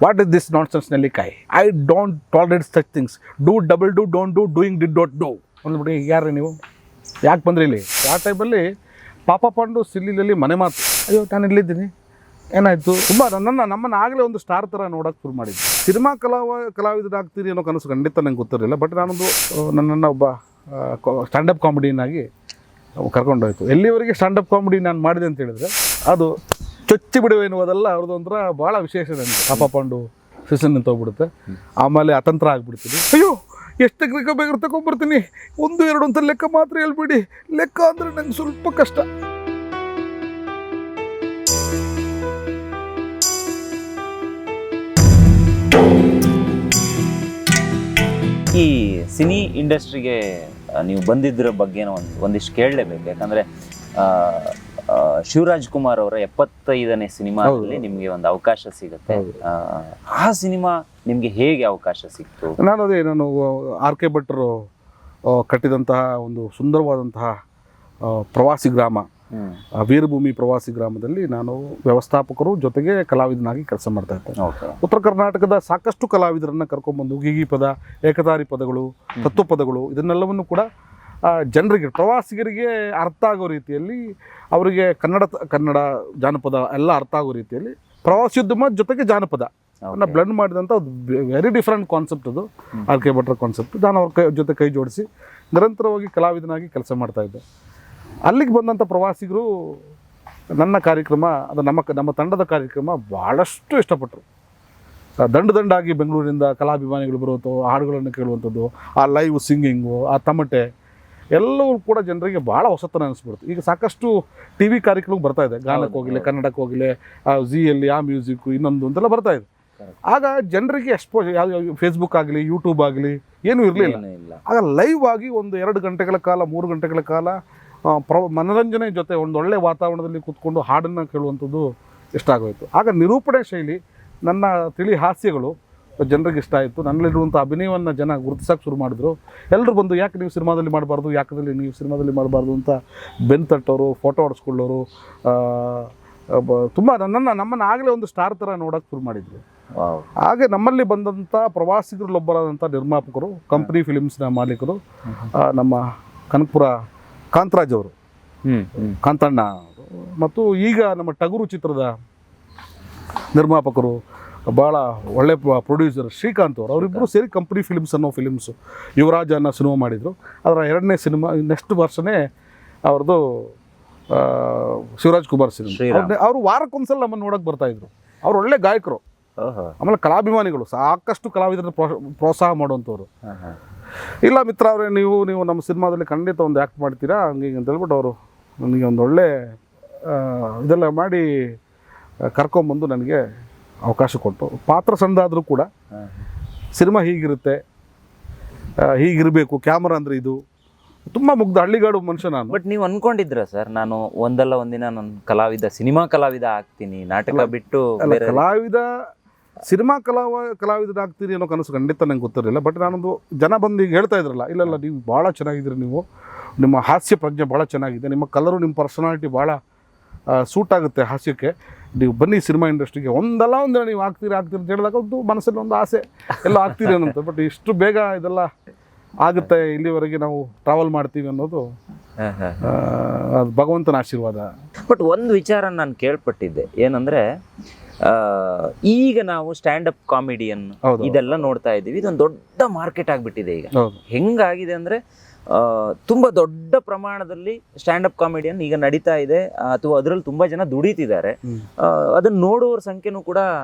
What is this nonsense ನೆಲ್ಲಿಕಾಯಿ, I don't tolerate such things, do don't do doing did dot do ಅಂದ್ಬಿಡಿ. ಯಾರು ನೀವು, ಯಾಕೆ ಬಂದ್ರಿ ಇಲ್ಲಿ? ಆ ಟೈಮಲ್ಲಿ ಪಾಪ ಪಾಂಡು ಸಿಲ್ಲಿಲಲ್ಲಿ ಮನೆ ಮಾತು, ಅಯ್ಯೋ ನಾನು ಇಲ್ಲಿದ್ದೀನಿ, ಏನಾಯಿತು? ತುಂಬ ನಮ್ಮನ್ನು ಆಗಲೇ ಒಂದು ಸ್ಟಾರ್ ಥರ ನೋಡೋಕೆ ಶುರು ಮಾಡಿದ್ದೆ. ಸಿನಿಮಾ ಕಲಾವಿದರಾಗ್ತೀರಿ ಅನ್ನೋ ಕನಸು ಖಂಡಿತ ನಂಗೆ ಗೊತ್ತಿರಲಿಲ್ಲ. ಬಟ್ ನಾನೊಂದು ನನ್ನನ್ನು ಒಬ್ಬ ಸ್ಟ್ಯಾಂಡಪ್ ಕಾಮಿಡಿಯನ್ನಾಗಿ ಕರ್ಕೊಂಡೋಯ್ತು. ಎಲ್ಲಿವರೆಗೆ ಸ್ಟ್ಯಾಂಡಪ್ ಕಾಮಿಡಿ ನಾನು ಮಾಡಿದೆ ಅಂತ ಹೇಳಿದ್ರೆ ಅದು ಚೊಚ್ಚಿ ಬಿಡುವೆ ಎನ್ನುವುದಲ್ಲ ಅವ್ರದ್ದು ಒಂಥರ ಭಾಳ ವಿಶೇಷ. ನನಗೆ ಪಾಪ ಪಾಂಡು ಸೀಸನ್ ನಿಂತೋಗ್ಬಿಡುತ್ತೆ, ಆಮೇಲೆ ಅತಂತ್ರ ಆಗಿಬಿಡ್ತೀನಿ. ಅಯ್ಯೋ ಎಷ್ಟು ಲೆಕ್ಕ ಬೇಕಾದ್ರೆ ತಗೊಂಡ್ಬರ್ತೀನಿ, 1-2 ಅಂತ ಲೆಕ್ಕ ಮಾತ್ರ ಹೇಳ್ಬಿಡಿ, ಲೆಕ್ಕ ಅಂದರೆ ನಂಗೆ ಸ್ವಲ್ಪ ಕಷ್ಟ. ಈ ಸಿನಿ ಇಂಡಸ್ಟ್ರಿಗೆ ನೀವು ಬಂದಿದ್ದರ ಬಗ್ಗೆ ಒಂದಿಷ್ಟು ಕೇಳಲೇಬೇಕು. ಯಾಕಂದರೆ ಶಿವರಾಜ್ ಕುಮಾರ್ ಅವರ 75ನೇ ಸಿನಿಮಾದಲ್ಲಿ ನಿಮಗೆ ಒಂದು ಅವಕಾಶ ಸಿಗುತ್ತೆ. ಆ ಸಿನಿಮಾ ನಿಮಗೆ ಹೇಗೆ ಅವಕಾಶ ಸಿಕ್ತು? ನಾನು ಆರ್.ಕೆ. ಭಟ್ರು ಕಟ್ಟಿದಂತಹ ಒಂದು ಸುಂದರವಾದಂತಹ ಪ್ರವಾಸಿ ಗ್ರಾಮ, ವೀರಭೂಮಿ ಪ್ರವಾಸಿ ಗ್ರಾಮದಲ್ಲಿ ನಾನು ವ್ಯವಸ್ಥಾಪಕರು ಜೊತೆಗೆ ಕಲಾವಿದನಾಗಿ ಕೆಲಸ ಮಾಡ್ತಾ ಇದ್ದೆ. ಉತ್ತರ ಕರ್ನಾಟಕದ ಸಾಕಷ್ಟು ಕಲಾವಿದರನ್ನು ಕರ್ಕೊಂಡ್ಬಂದು ಗೀಗಿ ಪದ, ಏಕತಾರಿ ಪದಗಳು, ತತ್ವ ಪದಗಳು ಇದನ್ನೆಲ್ಲವನ್ನು ಕೂಡ ಜನರಿಗೆ, ಪ್ರವಾಸಿಗರಿಗೆ ಅರ್ಥ ಆಗೋ ರೀತಿಯಲ್ಲಿ, ಅವರಿಗೆ ಕನ್ನಡ ಜಾನಪದ ಎಲ್ಲ ಅರ್ಥ ಆಗೋ ರೀತಿಯಲ್ಲಿ ಪ್ರವಾಸೋದ್ಯಮ ಜೊತೆಗೆ ಜಾನಪದ ಬ್ಲೆಂಡ್ ಮಾಡಿದಂಥ ವೆರಿ ಡಿಫ್ರೆಂಟ್ ಕಾನ್ಸೆಪ್ಟ್ ಅದು ಆರ್.ಕೆ. ಭಟ್ರ ಕಾನ್ಸೆಪ್ಟ್. ನಾನು ಅವ್ರ ಜೊತೆ ಕೈ ಜೋಡಿಸಿ ನಿರಂತರವಾಗಿ ಕಲಾವಿದನಾಗಿ ಕೆಲಸ ಮಾಡ್ತಾಯಿದ್ದೆ. ಅಲ್ಲಿಗೆ ಬಂದಂಥ ಪ್ರವಾಸಿಗರು ನನ್ನ ಕಾರ್ಯಕ್ರಮ, ಅದು ನಮ್ಮ ತಂಡದ ಕಾರ್ಯಕ್ರಮ ಭಾಳಷ್ಟು ಇಷ್ಟಪಟ್ಟರು. ದಂಡಾಗಿ ಬೆಂಗಳೂರಿನಿಂದ ಕಲಾಭಿಮಾನಿಗಳು ಬರುವಂಥವು, ಹಾಡುಗಳನ್ನು ಕೇಳುವಂಥದ್ದು, ಆ ಲೈವ್ ಸಿಂಗಿಂಗು, ಆ ತಮಟೆ ಎಲ್ಲವೂ ಕೂಡ ಜನರಿಗೆ ಭಾಳ ಹೊಸತನ ಅನಿಸ್ಬಿಡ್ತು. ಈಗ ಸಾಕಷ್ಟು ಟಿ ವಿ ಕಾರ್ಯಕ್ರಮ ಬರ್ತಾ ಇದೆ, ಗಾನಕ್ಕೆ ಹೋಗಿಲ್ಲ, ಕನ್ನಡಕ್ಕೆ ಹೋಗಿಲ್ಲ, ಝೀಯಲ್ಲಿ ಆ ಮ್ಯೂಸಿಕ್ಕು ಇನ್ನೊಂದು ಅಂತೆಲ್ಲ ಬರ್ತಾ ಇದೆ. ಆಗ ಜನರಿಗೆ ಯಾವ ಫೇಸ್ಬುಕ್ ಆಗಲಿ, ಯೂಟ್ಯೂಬ್ ಆಗಲಿ ಏನೂ ಇರಲಿಲ್ಲ. ಆಗ ಲೈವ್ ಆಗಿ ಒಂದು 2 ಗಂಟೆಗಳ ಕಾಲ, 3 ಗಂಟೆಗಳ ಕಾಲ ಮನೋರಂಜನೆ ಜೊತೆ ಒಂದು ಒಳ್ಳೆ ವಾತಾವರಣದಲ್ಲಿ ಕೂತ್ಕೊಂಡು ಹಾಡನ್ನು ಕೇಳುವಂಥದ್ದು ಇಷ್ಟ ಆಗೋಯಿತು. ಆಗ ನಿರೂಪಣೆ ಶೈಲಿ, ನನ್ನ ತಿಳಿ ಹಾಸ್ಯಗಳು ಜನರಿಗೆ ಇಷ್ಟ ಆಯಿತು. ನನ್ನಲ್ಲಿರುವಂಥ ಅಭಿನಯವನ್ನು ಜನ ಗುರುತಿಸೋಕೆ ಶುರು ಮಾಡಿದ್ರು. ಎಲ್ಲರೂ ಬಂದು ಯಾಕೆ ನೀವು ಸಿನಿಮಾದಲ್ಲಿ ಮಾಡಬಾರ್ದು, ನೀವು ಸಿನಿಮಾದಲ್ಲಿ ಮಾಡಬಾರ್ದು ಅಂತ ಬೆನ್ನು ತಟ್ಟೋರು, ಫೋಟೋ ಹೊಡೆಸ್ಕೊಳ್ಳೋರು, ತುಂಬ ನಮ್ಮನ್ನು ಆಗಲೇ ಒಂದು ಸ್ಟಾರ್ ಥರ ನೋಡೋಕೆ ಶುರು ಮಾಡಿದ್ರು. ಹಾಗೆ ನಮ್ಮಲ್ಲಿ ಬಂದಂಥ ಪ್ರವಾಸಿಗರಲ್ಲೊಬ್ಬರಾದಂಥ ನಿರ್ಮಾಪಕರು, ಕಂಪ್ನಿ ಫಿಲಿಮ್ಸ್ನ ಮಾಲೀಕರು, ನಮ್ಮ ಕನಕಪುರ ಕಾಂತರಾಜ್ ಅವರು, ಕಾಂತಣ್ಣ ಅವರು, ಮತ್ತು ಈಗ ನಮ್ಮ ಟಗರು ಚಿತ್ರದ ನಿರ್ಮಾಪಕರು, ಭಾಳ ಒಳ್ಳೆ ಪ್ರೊಡ್ಯೂಸರ್ ಶ್ರೀಕಾಂತ್ ಅವರು, ಅವರಿಬ್ಬರು ಸೇರಿ ಕಂಪ್ನಿ ಫಿಲಿಮ್ಸ್ ಅನ್ನೋ ಫಿಲಿಮ್ಸು ಯುವರಾಜ ಅನ್ನೋ ಸಿನಿಮಾ ಮಾಡಿದರು. ಅದರ 2ನೇ ಸಿನಿಮಾ ನೆಕ್ಸ್ಟ್ ವರ್ಷನೇ ಅವ್ರದ್ದು ಶಿವರಾಜ್ ಕುಮಾರ್ ಸಿನಿಮಾ. ಅವರು ವಾರಕ್ಕೊಂದ್ಸಲ ನಮ್ಮನ್ನು ನೋಡೋಕೆ ಬರ್ತಾಯಿದ್ರು. ಅವ್ರು ಒಳ್ಳೆ ಗಾಯಕರು, ಆಮೇಲೆ ಕಲಾಭಿಮಾನಿಗಳು, ಸಾಕಷ್ಟು ಕಲಾವಿದರನ್ನ ಪ್ರೋತ್ಸಾಹ ಮಾಡುವಂಥವ್ರು. ಇಲ್ಲ ಮಿತ್ರ ಅವರೇ, ನೀವು ನಮ್ಮ ಸಿನಿಮಾದಲ್ಲಿ ಖಂಡಿತ ಒಂದು ಆ್ಯಕ್ಟ್ ಮಾಡ್ತೀರಾ ಹಂಗೆ ಅಂತ ಹೇಳ್ಬಿಟ್ಟು ಅವರು ನನಗೆ ಒಂದು ಒಳ್ಳೆ ಇದೆಲ್ಲ ಮಾಡಿ ಕರ್ಕೊಂಬಂದು ನನಗೆ ಅವಕಾಶ ಕೊಟ್ಟು, ಪಾತ್ರ ಸಣ್ಣದಾದರೂ ಕೂಡ ಸಿನಿಮಾ ಹೀಗಿರುತ್ತೆ, ಹೀಗಿರಬೇಕು, ಕ್ಯಾಮ್ರಾ ಅಂದರೆ ಇದು, ತುಂಬ ಮುಗ್ಧ ಹಳ್ಳಿಗಾಡು ಮನುಷ್ಯ ನಾನು. ಬಟ್ ನೀವು ಅಂದ್ಕೊಂಡಿದ್ರ ಸರ್, ನಾನು ಒಂದಲ್ಲ ಒಂದಿನ ನಾನು ಸಿನಿಮಾ ಕಲಾವಿದ ಆಗ್ತೀನಿ, ನಾಟಕ ಬಿಟ್ಟು ಸಿನಿಮಾ ಕಲಾವಿದರಾಗ್ತೀರಿ ಅನ್ನೋ ಕನಸು ಖಂಡಿತ ನಂಗೆ ಗೊತ್ತಿರಲಿಲ್ಲ. ಬಟ್ ನಾನೊಂದು ಜನ ಬಂದು ಈಗ ಹೇಳ್ತಾ ಇದ್ರಲ್ಲ, ಇಲ್ಲ ನೀವು ಭಾಳ ಚೆನ್ನಾಗಿದ್ದೀರಿ, ನಿಮ್ಮ ಹಾಸ್ಯ ಪ್ರಜ್ಞೆ ಭಾಳ ಚೆನ್ನಾಗಿದೆ, ನಿಮ್ಮ ಕಲರು, ನಿಮ್ಮ ಪರ್ಸನಾಲಿಟಿ ಭಾಳ ಸೂಟ್ ಆಗುತ್ತೆ ಹಾಸ್ಯಕ್ಕೆ, ನೀವು ಬನ್ನಿ ಸಿನಿಮಾ ಇಂಡಸ್ಟ್ರಿಗೆ, ಒಂದಲ್ಲ ಒಂದಿನ ನೀವು ಆಗ್ತೀರಿ ಅಂತ ಹೇಳಿದಾಗ ಒಂದು ಮನಸ್ಸಲ್ಲಿ ಒಂದು ಆಸೆ ಎಲ್ಲ ಆಗ್ತೀರಿ ಅನ್ನೋದು. ಬಟ್ ಇಷ್ಟು ಬೇಗ ಇದೆಲ್ಲ ಆಗುತ್ತೆ, ಇಲ್ಲಿವರೆಗೆ ನಾವು ಟ್ರಾವೆಲ್ ಮಾಡ್ತೀವಿ ಅನ್ನೋದು ಅದು ಭಗವಂತನ ಆಶೀರ್ವಾದ. ಬಟ್ ಒಂದು ವಿಚಾರ ನಾನು ಕೇಳ್ಪಟ್ಟಿದ್ದೆ, ಏನಂದರೆ ಈಗ ನಾವು ಸ್ಟ್ಯಾಂಡಪ್ ಕಾಮಿಡಿಯನ್ ಇದೆಲ್ಲ ನೋಡ್ತಾ ಇದ್ದೀವಿ, ಇದೊಂದು ದೊಡ್ಡ ಮಾರ್ಕೆಟ್ ಆಗಿಬಿಟ್ಟಿದೆ ಈಗ. ಹೆಂಗಾಗಿದೆ ಅಂದರೆ ತುಂಬ ದೊಡ್ಡ ಪ್ರಮಾಣದಲ್ಲಿ ಸ್ಟ್ಯಾಂಡಪ್ ಕಾಮಿಡಿಯನ್ ಈಗ ನಡೀತಾ ಇದೆ, ಅಥವಾ ಅದರಲ್ಲಿ ತುಂಬ ಜನ ದುಡಿತಿದ್ದಾರೆ. ಅದನ್ನ ನೋಡುವವ್ರ ಸಂಖ್ಯೆನೂ ಕೂಡ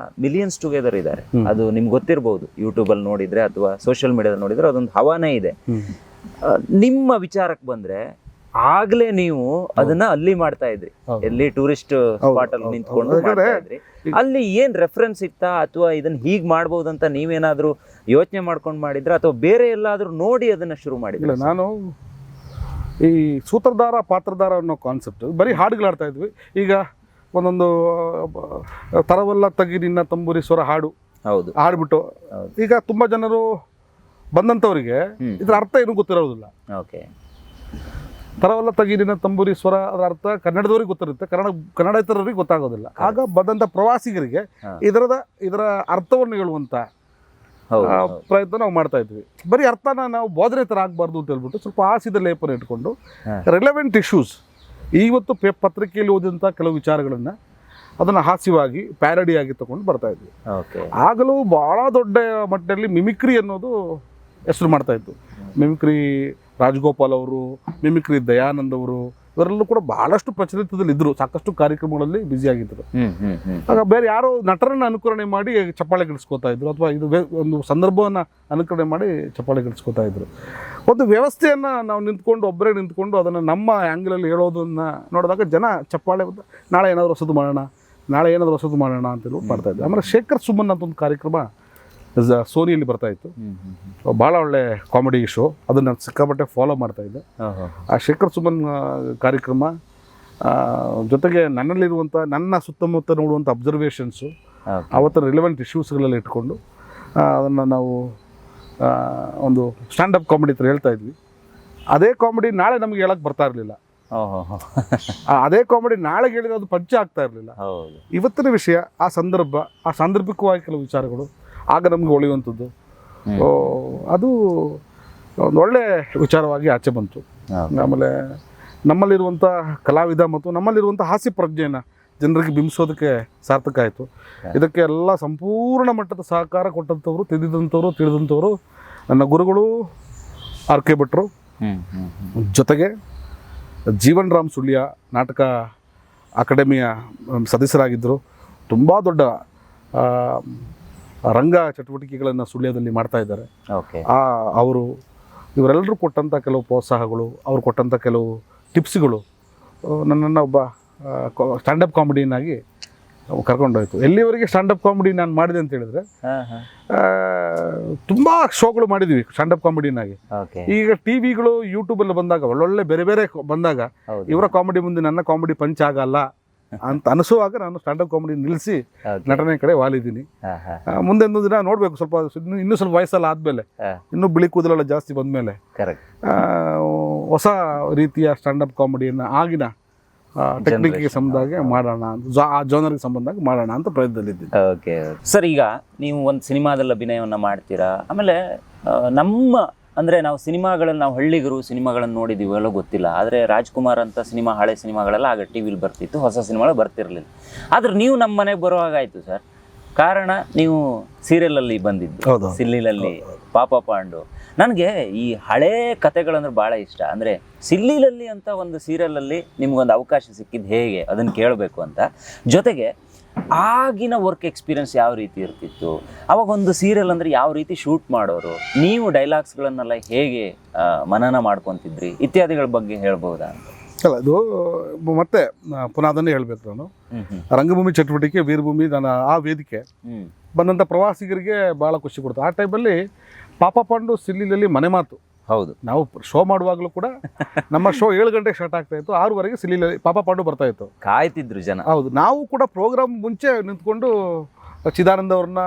ಮಿಲಿಯನ್ಸ್ ಟುಗೆದರ್ ಇದ್ದಾರೆ. ಅದು ನಿಮ್ಗೆ ಗೊತ್ತಿರ್ಬೋದು, ಯೂಟ್ಯೂಬಲ್ಲಿ ನೋಡಿದರೆ ಅಥವಾ ಸೋಷಿಯಲ್ ಮೀಡಿಯಾದಲ್ಲಿ ನೋಡಿದರೆ ಅದೊಂದು ಹವಾನೇ ಇದೆ. ನಿಮ್ಮ ವಿಚಾರಕ್ಕೆ ಬಂದರೆ, ಆಗ್ಲೇ ನೀವು ಅದನ್ನ ಅಲ್ಲಿ ಮಾಡ್ತಾ ಇದ್ರಿ, ಎಲ್ಲಿ ಟೂರಿಸ್ಟ್ ಸ್ಪಾಟ್ ಅಲ್ಲಿ ನಿಂತ್ಕೊಂಡು ಮಾಡ್ತಾ ಇದ್ರಿ. ಅಲ್ಲಿ ಏನ್ ರೆಫರೆನ್ಸ್ ಇತ್ತಾ, ಅಥವಾ ಇದನ್ನ ಹೀಗ್ ಮಾಡ್ಬೋದಂತ ನೀವೇನಾದ್ರೂ ಯೋಚನೆ ಮಾಡ್ಕೊಂಡು ಮಾಡಿದ್ರ, ಅಥವಾ ಬೇರೆ ಎಲ್ಲಾದ್ರೂ ನೋಡಿ ಅದನ್ನ ಶುರು ಮಾಡಿದ್ರ? ನಾನು ಈ ಸೂತ್ರಧಾರ ಪಾತ್ರಧಾರ ಅನ್ನೋ ಕಾನ್ಸೆಪ್ಟ್ ಬರೀ ಹಾಡುಗಳಾಡ್ತಾ ಇದ್ವಿ. ಈಗ ಒಂದೊಂದು ತರವಲ್ಲ ತಗಿ ನಿನ್ನ ತಂಬೂರಿ ಸ್ವರ ಹಾಡು ಹಾಡ್ಬಿಟ್ಟು, ಈಗ ತುಂಬಾ ಜನರು ಬಂದಂಥವ್ರಿಗೆ ಇದ್ರ ಅರ್ಥ ಏನು ಗೊತ್ತಿರೋದಿಲ್ಲ. ತರವಲ್ಲ ತಗಿರಿನ ತಂಬೂರಿ ಸ್ವರ ಅದರ ಅರ್ಥ ಕನ್ನಡದವ್ರಿಗೆ ಗೊತ್ತಿರುತ್ತೆ, ಕನ್ನಡೇತರರಿಗೆ ಗೊತ್ತಾಗೋದಿಲ್ಲ. ಆಗ ಬಂದಂಥ ಪ್ರವಾಸಿಗರಿಗೆ ಇದರ ಅರ್ಥವನ್ನು ಹೇಳುವಂಥ ಪ್ರಯತ್ನ ನಾವು ಮಾಡ್ತಾ ಇದ್ವಿ. ಬರೀ ಅರ್ಥನ ನಾವು ಬೋಧನೆ ಥರ ಆಗಬಾರ್ದು ಅಂತ ಹೇಳ್ಬಿಟ್ಟು ಸ್ವಲ್ಪ ಹಾಸ್ಯದ ಲೇಪನ ಇಟ್ಕೊಂಡು ರಿಲೆವೆಂಟ್ ಇಶ್ಯೂಸ್, ಇವತ್ತು ಪತ್ರಿಕೆಯಲ್ಲಿ ಓದಿದಂಥ ಕೆಲವು ವಿಚಾರಗಳನ್ನು ಅದನ್ನು ಹಾಸ್ಯವಾಗಿ ಪ್ಯಾರಡಿಯಾಗಿ ತಗೊಂಡು ಬರ್ತಾ ಇದ್ವಿ. ಆಗಲೂ ಭಾಳ ದೊಡ್ಡ ಮಟ್ಟದಲ್ಲಿ ಮಿಮಿಕ್ರಿ ಅನ್ನೋದು ಹೆಸರು ಮಾಡ್ತಾ ಇತ್ತು. ಮಿಮಿಕ್ರಿ ರಾಜಗೋಪಾಲ್ ಅವರು, ಮಿಮಿಕ್ರಿ ದಯಾನಂದ್ ಅವರು, ಇವರೆಲ್ಲೂ ಕೂಡ ಬಹಳಷ್ಟು ಪ್ರಚಲಿತದಲ್ಲಿ ಇದ್ದರು, ಸಾಕಷ್ಟು ಕಾರ್ಯಕ್ರಮಗಳಲ್ಲಿ ಬ್ಯುಸಿಯಾಗಿದ್ದರು. ಆಗ ಬೇರೆ ಯಾರೋ ನಟರನ್ನು ಅನುಕರಣೆ ಮಾಡಿ ಚಪ್ಪಾಳೆ ಗಿಡಿಸ್ಕೋತಾ ಇದ್ರು, ಅಥವಾ ಇದು ಒಂದು ಸಂದರ್ಭವನ್ನು ಅನುಕರಣೆ ಮಾಡಿ ಚಪ್ಪಾಳೆ ಗಿಡಿಸ್ಕೋತಾ ಇದ್ರು. ಒಂದು ವ್ಯವಸ್ಥೆಯನ್ನು ನಾವು ಒಬ್ಬರೇ ನಿಂತ್ಕೊಂಡು ಅದನ್ನು ನಮ್ಮ ಆ್ಯಂಗಲಲ್ಲಿ ಹೇಳೋದನ್ನು ನೋಡಿದಾಗ ಜನ ಚಪ್ಪಾಳೆ ನಾಳೆ ಏನಾದರೂ ಹೊಸದು ಮಾಡೋಣ ಅಂತ ಹೇಳಿ ಮಾಡ್ತಾ ಇದ್ದೆ. ಆಮೇಲೆ ಶೇಖರ್ ಸುಮನ್ ಅಂತ ಒಂದು ಕಾರ್ಯಕ್ರಮ ಸೋನಿಯಲ್ಲಿ ಬರ್ತಾ ಇತ್ತು, ಭಾಳ ಒಳ್ಳೆ ಕಾಮಿಡಿ ಶೋ, ಅದನ್ನು ನಾನು ಸಿಕ್ಕಾಪಟ್ಟೆ ಫಾಲೋ ಮಾಡ್ತಾ ಇದ್ದೆ. ಆ ಶೇಖರ್ ಸುಮನ್ ಕಾರ್ಯಕ್ರಮ ಜೊತೆಗೆ ನನ್ನಲ್ಲಿರುವಂಥ ನನ್ನ ಸುತ್ತಮುತ್ತ ನೋಡುವಂಥ ಅಬ್ಸರ್ವೇಷನ್ಸು, ಅವತ್ತಿನ ರಿಲೆವೆಂಟ್ ಇಶ್ಯೂಸ್ಗಳಲ್ಲಿ ಇಟ್ಕೊಂಡು ಅದನ್ನು ನಾವು ಒಂದು ಸ್ಟ್ಯಾಂಡಪ್ ಕಾಮಿಡಿ ಥರ ಹೇಳ್ತಾ ಇದ್ವಿ. ಅದೇ ಕಾಮಿಡಿ ನಾಳೆ ನಮಗೆ ಹೇಳಕ್ಕೆ ಬರ್ತಾ ಇರಲಿಲ್ಲ, ಅದೇ ಕಾಮಿಡಿ ನಾಳೆಗೆ ಹೇಳಿದ್ರೆ ಅದು ಪಂಚ ಆಗ್ತಾ ಇರಲಿಲ್ಲ. ಇವತ್ತಿನ ವಿಷಯ, ಆ ಸಂದರ್ಭ, ಆ ಸಾಂದರ್ಭಿಕವಾಗಿ ಕೆಲವು ವಿಚಾರಗಳು ಆಗ ನಮ್ಗೆ ಹೊಳೆಯುವಂಥದ್ದು, ಅದು ಒಂದು ಒಳ್ಳೆ ವಿಚಾರವಾಗಿ ಆಚೆ ಬಂತು. ಆಮೇಲೆ ನಮ್ಮಲ್ಲಿರುವಂಥ ಕಲಾವಿದ ಮತ್ತು ನಮ್ಮಲ್ಲಿರುವಂಥ ಹಾಸ್ಯ ಪ್ರಜ್ಞೆಯನ್ನು ಜನರಿಗೆ ಬಿಂಬಿಸೋದಕ್ಕೆ ಸಾರ್ಥಕ ಆಯಿತು. ಇದಕ್ಕೆ ಎಲ್ಲ ಸಂಪೂರ್ಣ ಮಟ್ಟದ ಸಹಕಾರ ಕೊಟ್ಟಂಥವ್ರು, ತಿಳಿದಂಥವ್ರು ನನ್ನ ಗುರುಗಳು ಆರ್.ಕೆ. ಭಟ್ರು, ಜೊತೆಗೆ ಜೀವನ್ ರಾಮ್ ಸುಳ್ಯ ನಾಟಕ ಅಕಾಡೆಮಿಯ ಸದಸ್ಯರಾಗಿದ್ದರು. ತುಂಬ ದೊಡ್ಡ ರಂಗ ಚಟುವಟಿಕೆಗಳನ್ನು ಸುಳ್ಯದಲ್ಲಿ ಮಾಡ್ತಾ ಇದ್ದಾರೆ. ಅವರು ಇವರೆಲ್ಲರೂ ಕೊಟ್ಟಂಥ ಕೆಲವು ಪ್ರೋತ್ಸಾಹಗಳು, ಅವ್ರು ಕೊಟ್ಟಂಥ ಕೆಲವು ಟಿಪ್ಸ್ಗಳು ನನ್ನನ್ನು ಒಬ್ಬ ಸ್ಟ್ಯಾಂಡಪ್ ಕಾಮಿಡಿಯನ್ನಾಗಿ ಕರ್ಕೊಂಡೋಯ್ತು. ಎಲ್ಲಿವರೆಗೆ ಸ್ಟ್ಯಾಂಡಪ್ ಕಾಮಿಡಿ ನಾನು ಮಾಡಿದೆ ಅಂತ ಹೇಳಿದ್ರೆ, ತುಂಬ ಶೋಗಳು ಮಾಡಿದ್ವಿ ಸ್ಟ್ಯಾಂಡಪ್ ಕಾಮಿಡಿನಾಗಿ. ಈಗ ಟಿವಿಗಳು ಯೂಟ್ಯೂಬಲ್ಲಿ ಬಂದಾಗ ಒಳ್ಳೊಳ್ಳೆ ಬೇರೆ ಬಂದಾಗ ಇವರ ಕಾಮಿಡಿ ಮುಂದೆ ನನ್ನ ಕಾಮಿಡಿ ಪಂಚ್ ಆಗಲ್ಲ ಅಂತ ಅನಿಸುವಾಗ ನಾನು ಸ್ಟ್ಯಾಂಡಪ್ ಕಾಮಿಡಿ ನಿಲ್ಲಿಸಿ ನಟನೆ ಕಡೆ ವಾಲಿದ್ದೀನಿ. ಮುಂದೆ ಒಂದು ದಿನ ನೋಡಬೇಕು, ಇನ್ನೂ ಸ್ವಲ್ಪ ವಯಸ್ಸಲ್ಲ ಆದಮೇಲೆ, ಇನ್ನೂ ಬಿಳಿ ಕೂದಲೆಲ್ಲ ಜಾಸ್ತಿ ಬಂದಮೇಲೆ ಹೊಸ ರೀತಿಯ ಸ್ಟ್ಯಾಂಡಪ್ ಕಾಮಿಡಿಯನ್ನು ಆಗಿನ ಟೆಕ್ನಿಕ್ಗೆ ಸಂಬಂಧಾಗೆ ಮಾಡೋಣ, ಆ ಜೋನರ್ಗೆ ಸಂಬಂಧಾಗಿ ಮಾಡೋಣ ಅಂತ ಪ್ರಯತ್ನದಲ್ಲಿದ್ದೀನಿ. ಓಕೆ ಸರ್, ಈಗ ನೀವು ಒಂದು ಸಿನಿಮಾದಲ್ಲಿ ಅಭಿನಯವನ್ನು ಮಾಡ್ತೀರಾ, ಆಮೇಲೆ ನಮ್ಮ ಅಂದರೆ ನಾವು ಸಿನಿಮಾಗಳನ್ನು, ನಾವು ಹಳ್ಳಿಗರು ಸಿನಿಮಾಗಳನ್ನು ನೋಡಿದ್ದೀವಿ, ಎಲ್ಲ ಗೊತ್ತಿಲ್ಲ. ಆದರೆ ರಾಜ್ಕುಮಾರ್ ಅಂತ ಸಿನಿಮಾ, ಹಳೆ ಸಿನಿಮಾಗಳೆಲ್ಲ ಆಗ ಟಿ ವಿಲಿ ಬರ್ತಿತ್ತು, ಹೊಸ ಸಿನಿಮಾಗಳು ಬರ್ತಿರಲಿಲ್ಲ. ಆದ್ರೆ ನೀವು ನಮ್ಮ ಮನೆಗೆ ಬರೋ ಹಾಗಾಯಿತು ಸರ್. ಕಾರಣ ನೀವು ಸೀರಿಯಲಲ್ಲಿ ಬಂದಿದ್ದು, ಸಿಲ್ಲಿಲಲ್ಲಿ ಪಾಪ ಪಾಂಡು. ನನಗೆ ಈ ಹಳೇ ಕತೆಗಳಂದ್ರೆ ಭಾಳ ಇಷ್ಟ. ಅಂದರೆ ಸಿಲ್ಲಿಲಲ್ಲಿ ಅಂತ ಒಂದು ಸೀರಿಯಲಲ್ಲಿ ನಿಮ್ಗೊಂದು ಅವಕಾಶ ಸಿಕ್ಕಿದ್ದು ಹೇಗೆ, ಅದನ್ನು ಕೇಳಬೇಕು ಅಂತ. ಜೊತೆಗೆ ಆಗಿನ ವರ್ಕ್ ಎಕ್ಸ್ಪೀರಿಯನ್ಸ್ ಯಾವ ರೀತಿ ಇರ್ತಿತ್ತು, ಅವಾಗ ಒಂದು ಸೀರಿಯಲ್ ಅಂದರೆ ಯಾವ ರೀತಿ ಶೂಟ್ ಮಾಡೋರು, ನೀವು ಡೈಲಾಗ್ಸ್ಗಳನ್ನೆಲ್ಲ ಹೇಗೆ ಮನನ ಮಾಡ್ಕೊತಿದ್ರಿ, ಇತ್ಯಾದಿಗಳ ಬಗ್ಗೆ ಹೇಳ್ಬೋದಾ? ಅಲ್ಲ, ಇದು ಮತ್ತೆ ಪುನಃ ಅದನ್ನೇ ಹೇಳಬೇಕು ನಾನು. ರಂಗಭೂಮಿ ಚಟುವಟಿಕೆ, ವೀರಭೂಮಿ, ನಾನು ಆ ವೇದಿಕೆ ಬಂದಂಥ ಪ್ರವಾಸಿಗರಿಗೆ ಭಾಳ ಖುಷಿ ಕೊಡ್ತು. ಆ ಟೈಮಲ್ಲಿ ಪಾಪ ಪಾಂಡು ಸಿಲ್ಲಿಲಲ್ಲಿ ಮನೆ ಮಾತು. ಹೌದು, ನಾವು ಶೋ ಮಾಡುವಾಗಲೂ ಕೂಡ ನಮ್ಮ ಶೋ 7 ಗಂಟೆಗೆ ಸ್ಟಾರ್ಟ್ ಆಗ್ತಾ ಇತ್ತು, 6ವರೆಗೆ ಸಿಲ್ಲಿಲಲ್ಲಿ ಪಾಪ ಪಾಂಡು ಬರ್ತಾ ಇತ್ತು, ಕಾಯ್ತಿದ್ರು ಜನ. ಹೌದು, ನಾವು ಕೂಡ ಪ್ರೋಗ್ರಾಮ್ ಮುಂಚೆ ನಿಂತ್ಕೊಂಡು ಚಿದಾನಂದ ಅವ್ರನ್ನ,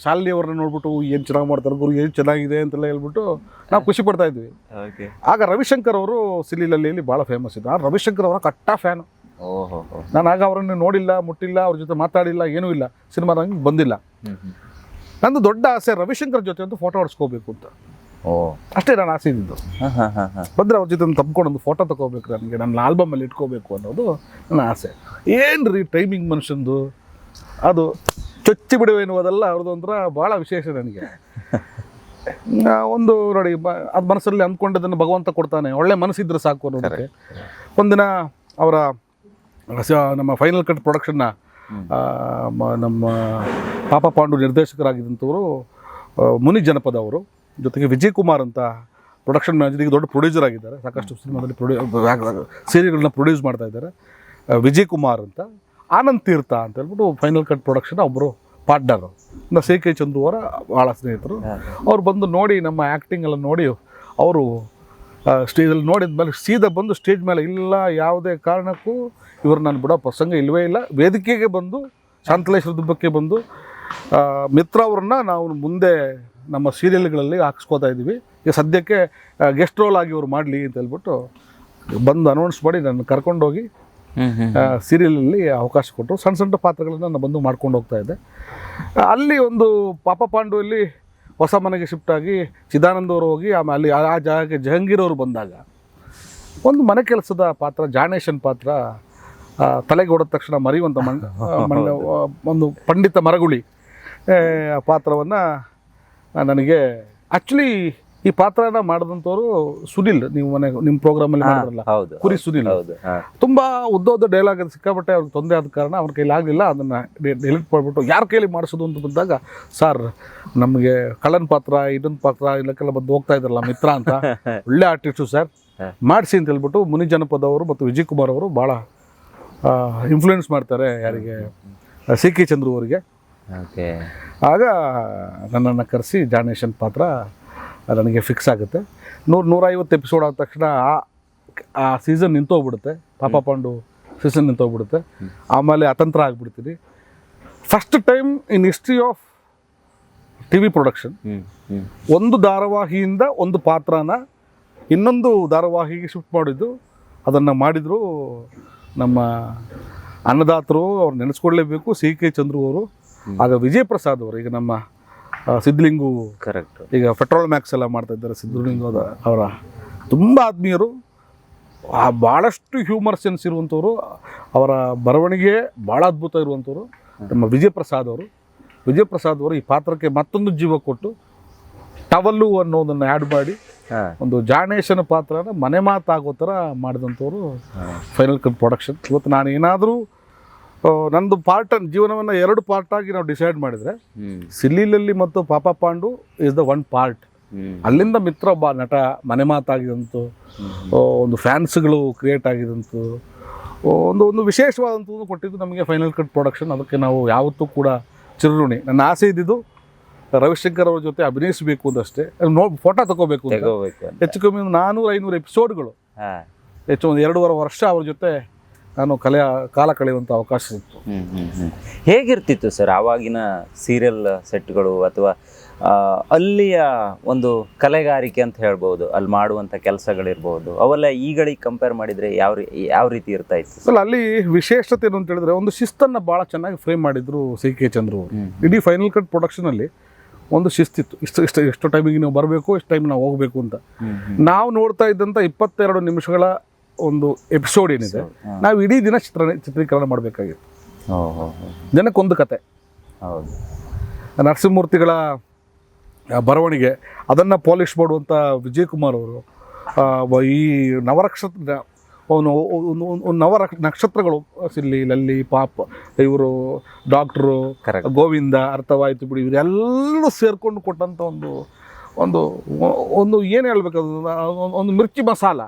ಶಾಲಿನಿ ಅವ್ರನ್ನ ನೋಡ್ಬಿಟ್ಟು ಏನು ಚೆನ್ನಾಗಿ ಮಾಡ್ತಾರೆ ಗುರು, ಏನು ಚೆನ್ನಾಗಿದೆ ಅಂತೆಲ್ಲ ಹೇಳ್ಬಿಟ್ಟು ನಾವು ಖುಷಿ ಪಡ್ತಾ ಇದ್ವಿ. ಆಗ ರವಿಶಂಕರ್ ಅವರು ಸಿಲ್ಲಿಲಲ್ಲಿ ಭಾಳ ಫೇಮಸ್ ಇದ್ರು. ನಾನು ರವಿಶಂಕರ್ ಅವರ ಕಟ್ಟ ಫ್ಯಾನು. ನಾನು ಆಗ ಅವರನ್ನು ನೋಡಿಲ್ಲ, ಮುಟ್ಟಿಲ್ಲ, ಅವ್ರ ಜೊತೆ ಮಾತಾಡಿಲ್ಲ, ಏನೂ ಇಲ್ಲ, ಸಿನಿಮಾದಂಗೆ ಬಂದಿಲ್ಲ. ನಂದು ದೊಡ್ಡ ಆಸೆ ರವಿಶಂಕರ್ ಜೊತೆ ಒಂದು ಫೋಟೋ ಹೊಡ್ಸ್ಕೋಬೇಕು ಅಂತ, ಅಷ್ಟೇ ನಾನು ಆಸೆ ಇದ್ದಿದ್ದು. ಬಂದರೆ ಅವ್ರ ಜೊತೆ ತಪ್ಕೊಂಡು ಒಂದು ಫೋಟೋ ತಗೋಬೇಕು, ನನಗೆ ನನ್ನ ಆಲ್ಬಮಲ್ಲಿ ಇಟ್ಕೋಬೇಕು ಅನ್ನೋದು ನನ್ನ ಆಸೆ. ಏನು ರೀ ಟೈಮಿಂಗ್ ಮನುಷ್ಯಂದು, ಅದು ಚೊಚ್ಚಿ ಬಿಡುವೆ ಎನ್ನುವುದೆಲ್ಲ ಅವ್ರದ್ದು ಒಂಥರ ಭಾಳ ವಿಶೇಷ ನನಗೆ. ಒಂದು ನೋಡಿ, ಅದು ಮನಸ್ಸಲ್ಲಿ ಅಂದ್ಕೊಂಡದನ್ನು ಭಗವಂತ ಕೊಡ್ತಾನೆ, ಒಳ್ಳೆ ಮನಸ್ಸಿದ್ರೆ ಸಾಕು ಅನ್ನೋದಕ್ಕೆ. ಒಂದಿನ ಅವರ ನಮ್ಮ ಫೈನಲ್ ಕಟ್ ಪ್ರೊಡಕ್ಷನ್ನ ನಮ್ಮ ಪಾಪ ಪಾಂಡು ನಿರ್ದೇಶಕರಾಗಿದ್ದಂಥವರು ಮುನಿ ಜನಪದ ಅವರು, ಜೊತೆಗೆ ವಿಜಯ್ ಕುಮಾರ್ ಅಂತ ಪ್ರೊಡಕ್ಷನ್ ಮ್ಯಾನೇಜರ್, ಈಗ ದೊಡ್ಡ ಪ್ರೊಡ್ಯೂಸರ್ ಆಗಿದ್ದಾರೆ, ಸಾಕಷ್ಟು ಸಿನಿಮಾದಲ್ಲಿ ಸೀರಿಯಲ್ಗಳನ್ನ ಪ್ರೊಡ್ಯೂಸ್ ಮಾಡ್ತಾ ಇದ್ದಾರೆ. ವಿಜಯ್ ಕುಮಾರ್ ಅಂತ, ಆನಂದ್ ತೀರ್ಥ ಅಂತ ಹೇಳ್ಬಿಟ್ಟು ಫೈನಲ್ ಕಟ್ ಪ್ರೊಡಕ್ಷನ್ ಒಬ್ಬರು ಪಾರ್ಟ್ನರು, ಸಿ.ಕೆ. ಚಂದ್ರು ಅವರ ಭಾಳ ಸ್ನೇಹಿತರು. ಅವ್ರು ಬಂದು ನೋಡಿ, ನಮ್ಮ ಆ್ಯಕ್ಟಿಂಗ್ ಎಲ್ಲ ನೋಡಿ, ಅವರು ಸ್ಟೇಜಲ್ಲಿ ನೋಡಿದ ಮೇಲೆ ಸೀದಾ ಬಂದು ಸ್ಟೇಜ್ ಮೇಲೆ, ಇಲ್ಲ ಯಾವುದೇ ಕಾರಣಕ್ಕೂ ಇವರು ನಾನು ಬಿಡೋ ಪ್ರಸಂಗ ಇಲ್ಲವೇ ಇಲ್ಲ, ವೇದಿಕೆಗೆ ಬಂದು ಶಾಂತಲೇಶ್ವರ ದುಬ್ಬಕ್ಕೆ ಬಂದು ಮಿತ್ರ ಅವ್ರನ್ನ ನಾವು ಮುಂದೆ ನಮ್ಮ ಸೀರಿಯಲ್ಗಳಲ್ಲಿ ಹಾಕಿಸ್ಕೋತಾ ಇದ್ದೀವಿ, ಈಗ ಸದ್ಯಕ್ಕೆ ಗೆಸ್ಟ್ ರೋಲ್ ಆಗಿ ಅವ್ರು ಮಾಡಲಿ ಅಂತ ಹೇಳ್ಬಿಟ್ಟು ಬಂದು ಅನೌನ್ಸ್ ಮಾಡಿ ನನ್ನ ಕರ್ಕೊಂಡೋಗಿ ಸೀರಿಯಲಲ್ಲಿ ಅವಕಾಶ ಕೊಟ್ಟರು. ಸಣ್ಣ ಸಣ್ಣ ಪಾತ್ರಗಳನ್ನು ನಾನು ಬಂದು ಮಾಡ್ಕೊಂಡು ಹೋಗ್ತಾ ಇದ್ದೆ. ಅಲ್ಲಿ ಒಂದು ಪಾಪ ಪಾಂಡುವಲ್ಲಿ ಹೊಸ ಮನೆಗೆ ಶಿಫ್ಟ್ ಆಗಿ ಚಿದಾನಂದ್ ಅವರು ಹೋಗಿ ಆಮೇಲೆ ಅಲ್ಲಿ ಆ ಜಾಗಕ್ಕೆ ಜಹಂಗೀರ್ ಅವರು ಬಂದಾಗ ಒಂದು ಮನೆ ಕೆಲಸದ ಪಾತ್ರ, ಜಾಣೇಶನ್ ಪಾತ್ರ, ತಲೆಗೆ ಹೊಡೆದ ತಕ್ಷಣ ಮರೆಯುವಂಥ ಒಂದು ಪಂಡಿತ ಮರಗುಳಿ ಪಾತ್ರವನ್ನು ನನಗೆ ಆ್ಯಕ್ಚುಲಿ ಈ ಪಾತ್ರನ ಮಾಡಿದಂಥವ್ರು ಸುನಿಲ್, ನೀವು ನಿಮ್ಮ ಪ್ರೋಗ್ರಾಮಲ್ಲಿ ಮಾಡಿದ್ರಲ್ಲ ಕುರಿ ಸುನಿಲ್, ತುಂಬ ಉದ್ದ ಡೈಲಾಗ್ ಅದು ಸಿಕ್ಕಾಪಟ್ಟೆ ಅವ್ರಿಗೆ ತೊಂದರೆ ಆದ ಕಾರಣ ಅವ್ರ ಕೈಲಿ ಆಗಲಿಲ್ಲ. ಅದನ್ನು ಡೆಲಿಟ್ ಮಾಡಿಬಿಟ್ಟು ಯಾರ ಕೈಲಿ ಮಾಡಿಸೋದು ಅಂತ ಬಂದಾಗ, ಸರ್ ನಮಗೆ ಕಳ್ಳನ ಪಾತ್ರ, ಇದೊಂದು ಪಾತ್ರ ಇಲ್ಲಕ್ಕೆಲ್ಲ ಬಂದು ಹೋಗ್ತಾ ಇದ್ರಲ್ಲ ಮಿತ್ರ ಅಂತ, ಒಳ್ಳೆ ಆರ್ಟಿಸ್ಟು ಸರ್, ಮಾಡಿಸಿ ಅಂತ ಹೇಳ್ಬಿಟ್ಟು ಮುನಿ ಜನಪದ ಅವರು ಮತ್ತು ವಿಜಯ್ ಕುಮಾರ್ ಅವರು ಭಾಳ ಇನ್ಫ್ಲೂಯೆನ್ಸ್ ಮಾಡ್ತಾರೆ ಯಾರಿಗೆ, ಸಿ ಕೆ ಚಂದ್ರು ಅವರಿಗೆ. ಆಗ ನನ್ನನ್ನು ಕರೆಸಿ ಜಾಣೇಶನ್ ಪಾತ್ರ ನನಗೆ ಫಿಕ್ಸ್ ಆಗುತ್ತೆ. 100-150 ಎಪಿಸೋಡ್ ಆದ ತಕ್ಷಣ ಆ ಸೀಸನ್ ನಿಂತೋಗ್ಬಿಡುತ್ತೆ, ಪಾಪ ಪಾಂಡು ಸೀಸನ್ ನಿಂತೋಗ್ಬಿಡುತ್ತೆ. ಆಮೇಲೆ ಅತಂತ್ರ ಆಗಿಬಿಡ್ತೀನಿ. First time in history of T V production ಒಂದು ಧಾರಾವಾಹಿಯಿಂದ ಒಂದು ಪಾತ್ರನ ಇನ್ನೊಂದು ಧಾರಾವಾಹಿಗೆ ಶಿಫ್ಟ್ ಮಾಡಿದ್ದು. ಅದನ್ನು ಮಾಡಿದರು ನಮ್ಮ ಅನ್ನದಾತರು, ಅವ್ರು ನೆನೆಸ್ಕೊಳ್ಳೇಬೇಕು, ಸಿ ಕೆ ಚಂದ್ರು ಅವರು. ಆಗ ವಿಜಯ್ ಪ್ರಸಾದ್ ಅವರು, ಈಗ ನಮ್ಮ ಸಿದ್ಧಲಿಂಗು, ಕರೆಕ್ಟ್, ಈಗ ಪೆಟ್ರೋಲ್ ಮ್ಯಾಕ್ಸ್ ಎಲ್ಲ ಮಾಡ್ತಾ ಇದ್ದಾರೆ, ಸಿದ್ಧಲಿಂಗು ಅವರ ತುಂಬ ಆತ್ಮೀಯರು, ಭಾಳಷ್ಟು ಹ್ಯೂಮರ್ ಸೆನ್ಸ್ ಇರುವಂಥವ್ರು, ಅವರ ಬರವಣಿಗೆ ಭಾಳ ಅದ್ಭುತ ಇರುವಂಥವ್ರು ನಮ್ಮ ವಿಜಯ್ ಪ್ರಸಾದ್ ಅವರು ಈ ಪಾತ್ರಕ್ಕೆ ಮತ್ತೊಂದು ಜೀವ ಕೊಟ್ಟು ಟವಲ್ಲು ಅನ್ನೋದನ್ನು ಆ್ಯಡ್ ಮಾಡಿ ಒಂದು ಜಾಣೇಶನ ಪಾತ್ರನ ಮನೆ ಮಾತಾಗೋ ಥರ ಮಾಡಿದಂಥವ್ರು ಫೈನಲ್ ಕಟ್ ಪ್ರೊಡಕ್ಷನ್. ಇವತ್ತು ನಾನು ಏನಾದರೂ ನಂದು ಜೀವನವನ್ನು 2 ಪಾರ್ಟಾಗಿ ನಾವು ಡಿಸೈಡ್ ಮಾಡಿದರೆ, ಸಿಲ್ಲಿಲಲ್ಲಿ ಮತ್ತು ಪಾಪ ಪಾಂಡು ಇಸ್ ದ 1 ಪಾರ್ಟ್. ಅಲ್ಲಿಂದ ಮಿತ್ರ ಒಬ್ಬ ನಟ ಮನೆ ಮಾತಾಗಿದಂತು, ಒಂದು ಫ್ಯಾನ್ಸ್ಗಳು ಕ್ರಿಯೇಟ್ ಆಗಿದಂತು, ಒಂದು ವಿಶೇಷವಾದಂಥದ್ದು ಕೊಟ್ಟಿದ್ದು ನಮಗೆ ಫೈನಲ್ ಕಟ್ ಪ್ರೊಡಕ್ಷನ್. ಅದಕ್ಕೆ ನಾವು ಯಾವತ್ತೂ ಕೂಡ ಚಿರಋಣಿ. ನನ್ನ ಆಸೆ ಇದ್ದಿದ್ದು ರವಿಶಂಕರ್ ಅವ್ರ ಜೊತೆ ಅಭಿನಯಿಸಬೇಕು ಅಂದಷ್ಟೇ, ಫೋಟೋ ತಗೋಬೇಕು, ಹೆಚ್ಚು ಕಮ್ಮಿ 400-500 ಎಪಿಸೋಡ್ಗಳು, ಹೆಚ್ಚು ಒಂದು 2.5 ವರ್ಷ ಅವ್ರ ಜೊತೆ ನಾನು ಕಾಲ ಕಳೆಯುವಂಥ ಅವಕಾಶ ಇತ್ತು. ಹೇಗಿರ್ತಿತ್ತು ಸರ್ ಆವಾಗಿನ ಸೀರಿಯಲ್ ಸೆಟ್ಗಳು ಅಥವಾ ಅಲ್ಲಿಯ ಒಂದು ಕಲೆಗಾರಿಕೆ ಅಂತ ಹೇಳ್ಬೋದು, ಅಲ್ಲಿ ಮಾಡುವಂಥ ಕೆಲಸಗಳಿರ್ಬೋದು, ಅವೆಲ್ಲ ಈಗಳಿಗೆ ಕಂಪೇರ್ ಮಾಡಿದರೆ ಯಾವ ರೀತಿ ಇರ್ತಾ ಇತ್ತು? ಅಲ್ಲ, ಅಲ್ಲಿ ವಿಶೇಷತೆ ಏನು ಅಂತ ಹೇಳಿದ್ರೆ, ಒಂದು ಶಿಸ್ತನ್ನು ಭಾಳ ಚೆನ್ನಾಗಿ ಫ್ರೇಮ್ ಮಾಡಿದ್ರು ಸಿ ಕೆ ಚಂದ್ರು ಅವರು. ಇಡೀ ಫೈನಲ್ ಕಟ್ ಪ್ರೊಡಕ್ಷನಲ್ಲಿ ಒಂದು ಶಿಸ್ತಿತ್ತು. ಎಷ್ಟು ಟೈಮಿಗೆ ನೀವು ಬರಬೇಕು, ಎಷ್ಟು ಟೈಮ್ ನಾವು ಹೋಗಬೇಕು ಅಂತ. ನಾವು ನೋಡ್ತಾ ಇದ್ದಂಥ 22 ನಿಮಿಷಗಳ ಒಂದು ಎಪಿಸೋಡ್ ಏನಿದೆ, ನಾವು ಇಡೀ ದಿನ ಚಿತ್ರೀಕರಣ ಮಾಡಬೇಕಾಗಿತ್ತು. ಜನಕ್ಕೊಂದು ಕತೆ. ಹೌದು, ನರಸಿಂಹಮೂರ್ತಿಗಳ ಬರವಣಿಗೆ, ಅದನ್ನು ಪಾಲಿಷ್ ಮಾಡುವಂಥ ವಿಜಯ್ ಕುಮಾರ್ ಅವರು, ಈ ನಕ್ಷತ್ರಗಳು ಸಿಲ್ಲಿ, ಲಲ್ಲಿ, ಪಾಪ, ಇವರು ಡಾಕ್ಟ್ರು, ಗೋವಿಂದ, ಅರ್ಥವಾಯಿತು ಬಿಡಿ, ಇವರೆಲ್ಲರೂ ಸೇರಿಕೊಂಡು ಕೊಟ್ಟಂಥ ಒಂದು ಏನು ಹೇಳ್ಬೇಕು, ಒಂದು ಮಿರ್ಚಿ ಮಸಾಲ,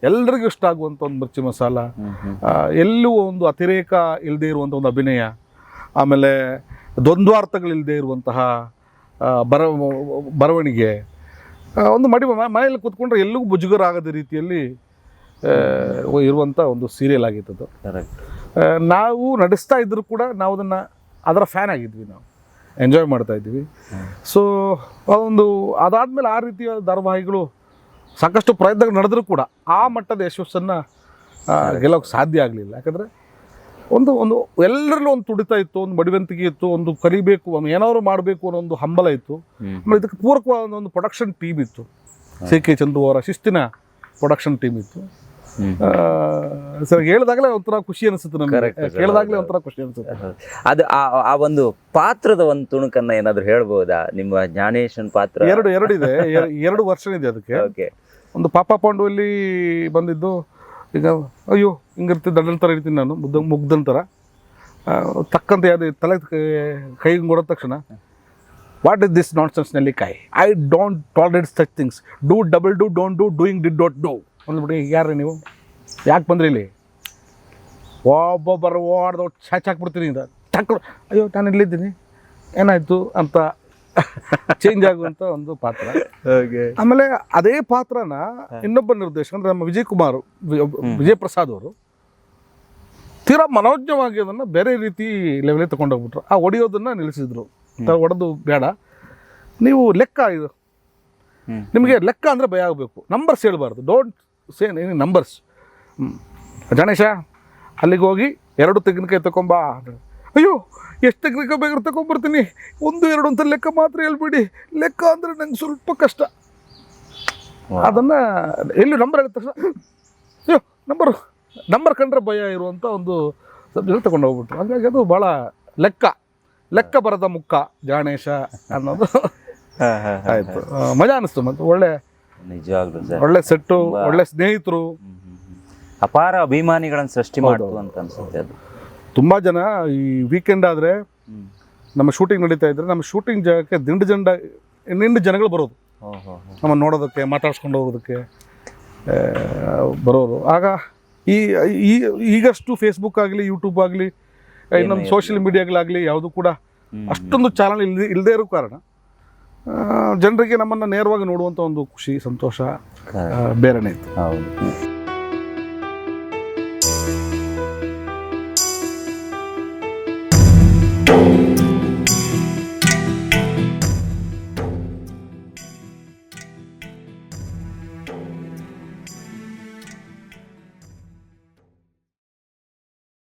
ಎಲ್ರಿಗೂ ಇಷ್ಟ ಆಗುವಂಥ ಒಂದು ಮಿರ್ಚಿ ಮಸಾಲ, ಎಲ್ಲೂ ಒಂದು ಅತಿರೇಕ ಇಲ್ಲದೆ ಇರುವಂಥ ಒಂದು ಅಭಿನಯ, ಆಮೇಲೆ ದ್ವಂದ್ವಾರ್ಥಗಳಿಲ್ಲದೆ ಇರುವಂತಹ ಬರವಣಿಗೆ, ಒಂದು ಮನೆಯಲ್ಲಿ ಕೂತ್ಕೊಂಡ್ರೆ ಎಲ್ಲಿಗೂ ಮುಜುಗರ ಆಗದ ರೀತಿಯಲ್ಲಿ ಇರುವಂಥ ಒಂದು ಸೀರಿಯಲ್ ಆಗಿತ್ತು. ನಾವು ನಡೆಸ್ತಾ ಇದ್ದರೂ ಕೂಡ ನಾವು ಅದರ ಫ್ಯಾನ್ ಆಗಿದ್ವಿ, ನಾವು ಎಂಜಾಯ್ ಮಾಡ್ತಾ ಇದ್ವಿ. ಸೊ ಅದಾದಮೇಲೆ ಆ ರೀತಿಯ ಧಾರಾವಾಹಿಗಳು ಸಾಕಷ್ಟು ಪ್ರಯತ್ನಗಳು ನಡೆದರೂ ಕೂಡ ಆ ಮಟ್ಟದ ಯಶಸ್ಸನ್ನು ಗೆಲ್ಲೋಕ್ಕೆ ಸಾಧ್ಯ ಆಗಲಿಲ್ಲ. ಯಾಕಂದರೆ ಒಂದು ಎಲ್ಲರಲ್ಲೂ ಒಂದು ತುಡಿತಾ ಇತ್ತು, ಒಂದು ಮಡಿವಂತಿಕೆ ಇತ್ತು, ಒಂದು ಕಲಿಬೇಕು, ಏನಾದ್ರು ಮಾಡಬೇಕು ಅನ್ನೋ ಒಂದು ಹಂಬಲ ಇತ್ತು. ಆಮೇಲೆ ಇದಕ್ಕೆ ಪೂರಕವಾದ ಒಂದು ಪ್ರೊಡಕ್ಷನ್ ಟೀಮ್ ಇತ್ತು, ಸಿ ಕೆ ಚಂದ್ರು ಅವರ ಶಿಸ್ತಿನ ಪ್ರೊಡಕ್ಷನ್ ಟೀಮ್ ಇತ್ತು. ಸರ್, ಹೇಳಿದಾಗಲೇ ಒಂಥರ ಖುಷಿ ಅನಿಸುತ್ತೆ ನಮಗೆ, ಕೇಳಿದಾಗಲೇ ಒಂಥರ ಖುಷಿ ಅನಿಸುತ್ತೆ. ಅದು ಆ ಒಂದು ಪಾತ್ರದ ಒಂದು ತುಣುಕನ್ನು ಏನಾದರೂ ಹೇಳ್ಬೋದಾ? ನಿಮ್ಮ ಜ್ಞಾನೇಶನ್ ಪಾತ್ರ ಎರಡಿದೆ, 2 ವರ್ಷ ಇದೆ ಅದಕ್ಕೆ. ಒಂದು ಪಾಪ ಪಾಂಡುವಲ್ಲಿ ಬಂದಿದ್ದು, ಈಗ ಅಯ್ಯೋ ಹಿಂಗಿರ್ತೀನಿ, ದಡ್ಡನ ಥರ ಇರ್ತೀನಿ ನಾನು, ಮುಗ್ದನ ಥರ ತಕ್ಕಂತೆ ಅದು ತಲೆ ಕೈ ಕೊಡೋ ತಕ್ಷಣ, what is this nonsense ನೆಲ್ಲಿಕಾಯಿ, I don't tolerate such things, do double do, don't do, doing did dot do ಅಂದ್ಬಿಟ್ಟು, ಯಾರು ನೀವು, ಯಾಕೆ ಬಂದ್ರಿ ಇಲ್ಲಿ, ಒಬ್ಬೊಬ್ಬರು ಓಡ್ದು ಹಾಕ್ಬಿಡ್ತೀನಿ ಅಂತ ಟಕ್, ಅಯ್ಯೋ ನಾನು ಇಲ್ಲಿದ್ದೀನಿ ಏನಾಯಿತು ಅಂತ ಚೇಂಜ್ ಆಗುವಂಥ ಒಂದು ಪಾತ್ರ. ಆಮೇಲೆ ಅದೇ ಪಾತ್ರನ ಇನ್ನೊಬ್ಬ ನಿರ್ದೇಶಕ ಅಂದರೆ ನಮ್ಮ ವಿಜಯ್ ಪ್ರಸಾದ್ ಅವರು ತೀರಾ ಮನೋಜ್ಞವಾಗಿ ಅದನ್ನು ಬೇರೆ ರೀತಿ ಲೆವೆಲೇ ತೊಗೊಂಡೋಗ್ಬಿಟ್ರು. ಆ ಹೊಡೆಯೋದನ್ನು ನಿಲ್ಲಿಸಿದ್ರು. ಹೊಡೆದು ಬೇಡ, ನೀವು ಲೆಕ್ಕ, ಇದು ನಿಮಗೆ ಲೆಕ್ಕ ಅಂದರೆ ಭಯ ಆಗಬೇಕು, ನಂಬರ್ಸ್ ಹೇಳ್ಬಾರ್ದು, don't say any numbers, Ganesha ಅಲ್ಲಿಗೆ ಹೋಗಿ 2 ತೆಂಗಿನಕಾಯಿ ತಗೊಂಬಾ. ಅಯ್ಯೋ ಎಷ್ಟು ತೆಂಗಿನಕಾಯಿ ಬೇಕಾದ್ರೆ ತಗೊಂಬರ್ತೀನಿ, 1 2 ಅಂತ ಲೆಕ್ಕ ಮಾತ್ರ ಹೇಳ್ಬಿಡಿ, ಲೆಕ್ಕ ಅಂದರೆ ನಂಗೆ ಸ್ವಲ್ಪ ಕಷ್ಟ. ಅದನ್ನು ಎಲ್ಲಿ ನಂಬರ್ ಹೇಳಿದ ತಕ್ಷಣ ಅಯ್ಯೋ ನಂಬರ್ ಕಂಡ್ರೆ ಭಯ ಇರುವಂಥ ಒಂದು ಸಬ್ಜೆಕ್ಟ್ ತಗೊಂಡು ಹೋಗ್ಬಿಟ್ರು. ಹಾಗಾಗಿ ಅದು ಭಾಳ ಲೆಕ್ಕ ಬರದ ಮುಕ್ಕ ಗಣೇಶ ಅನ್ನೋದು ಆಯಿತು. ಮಜಾ ಅನ್ನಿಸ್ತು. ಮತ್ತು ನಿಜವಾಗ್ಲೂ ಸರ್ ಒಳ್ಳೆ ಸೆಟ್ಟು, ಒಳ್ಳೆ ಸ್ನೇಹಿತರು, ಅಪಾರ ಅಭಿಮಾನಿಗಳನ್ನು ಸೃಷ್ಟಿ ಮಾಡ್ತು ಅಂತ ಅನ್ಸುತ್ತೆ ಅದು. ತುಂಬ ಜನ ಈ ವೀಕೆಂಡ್ ಆದರೆ ನಮ್ಮ ಶೂಟಿಂಗ್ ನಡೀತಾ ಇದ್ರೆ ನಮ್ಮ ಶೂಟಿಂಗ್ ಜಾಗಕ್ಕೆ ದಿಂಡು ಜನಗಳು ಬರೋದು, ನಮ್ಮನ್ನು ನೋಡೋದಕ್ಕೆ, ಮಾತಾಡ್ಸ್ಕೊಂಡು ಹೋಗೋದಕ್ಕೆ ಬರೋರು. ಆಗ ಈಗಷ್ಟು ಫೇಸ್ಬುಕ್ ಆಗಲಿ, ಯೂಟ್ಯೂಬ್ ಆಗಲಿ, ಇನ್ನೊಂದು ಸೋಷಿಯಲ್ ಮೀಡಿಯಾಗಳಾಗಲಿ ಯಾವುದು ಕೂಡ ಅಷ್ಟೊಂದು ಚಾನಲ್ ಇಲ್ಲದೇ ಇರೋ ಕಾರಣ ಜನರಿಗೆ ನಮ್ಮನ್ನು ನೇರವಾಗಿ ನೋಡುವಂಥ ಒಂದು ಖುಷಿ, ಸಂತೋಷ ಬೇರೆನೇ ಇತ್ತು. ಹೌದು.